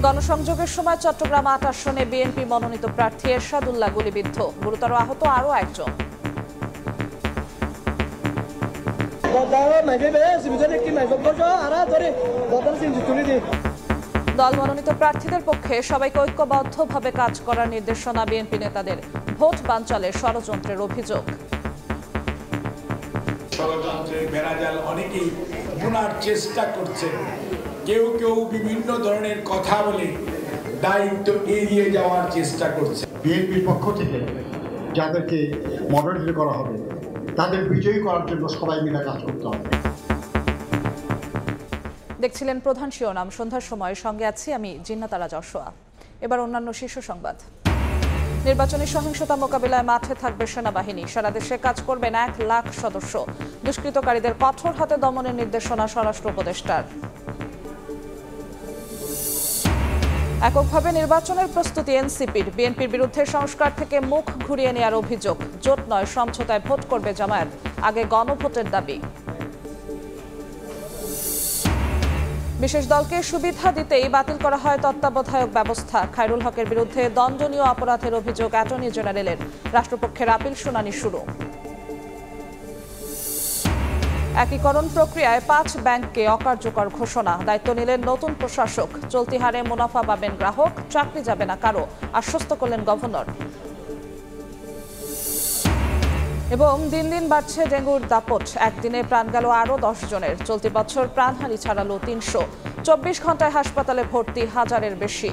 গণসংযোগের সময় চট্টগ্রাম ৮ আসনে বিএনপি মনোনীত প্রার্থী এরশাদুল্লাহ গুলিবিদ্ধ, গুরুতর আহত আরও একজন। দল মনোনীত প্রার্থীদের পক্ষে সবাইকে ঐক্যবদ্ধভাবে কাজ করার নির্দেশনা বিএনপি নেতাদের। ভোট বানচালের ষড়যন্ত্রের অভিযোগ। ষড়যন্ত্রের বেড়াজাল অনেকেই বোনার চেষ্টা করছে, কেউ কেউ বিভিন্ন ধরনের কথা বলে দায়িত্ব এড়িয়ে যাওয়ার চেষ্টা করছে। বিএনপির পক্ষ থেকে যাদেরকে মনোনীত করা হবে তাদের বিজয়ী করার জন্য সবাই মিলে কাজ করতে হবে। দেখছিলেন প্রধান শিরোনাম। সন্ধ্যার সময় সঙ্গে আছি আমি জিন্নাতারা যশোয়া। এবার অন্যান্য শীর্ষ সংবাদ। নির্বাচনী সহিংসতা মোকাবিলায় মাঠে থাকবে সেনাবাহিনী। সারা দেশে কাজ করবেন ১ লাখ সদস্য। দুষ্কৃতকারীদের কঠোর হাতে দমনের নির্দেশনা স্বরাষ্ট্র উপদেষ্টার। এককভাবে নির্বাচনের প্রস্তুতি এনসিপির। বিএনপির বিরুদ্ধে সংস্কার থেকে মুখ ঘুরিয়ে নেওয়ার অভিযোগ। জোট নয়, সমঝোতায় ভোট করবে জামায়াত, আগে গণভোটের দাবি। বিশেষ দলকে সুবিধা দিতেই বাতিল করা হয় তত্ত্বাবধায়ক ব্যবস্থা। খায়রুল হকের বিরুদ্ধে দণ্ডনীয় অপরাধের অভিযোগ অ্যাটর্নি জেনারেলের। রাষ্ট্রপক্ষের আপিল শুনানি শুরু। একীকরণ প্রক্রিয়ায় ৫ ব্যাংককে অকার্যকর ঘোষণা। দায়িত্ব নিলেন নতুন প্রশাসক। চলতি হারে মুনাফা পাবেন গ্রাহক, চাকরি যাবে না কারো, আশ্বস্ত করলেন গভর্নর। এবং দিন দিন বাড়ছে ডেঙ্গুর দাপট। একদিনে প্রাণ গেল আরও ১০ জনের। চলতি বছর প্রাণহানি ছাড়ালো ৩০০। ২৪ ঘন্টায় হাসপাতালে ভর্তি ১,০০০-এর বেশি।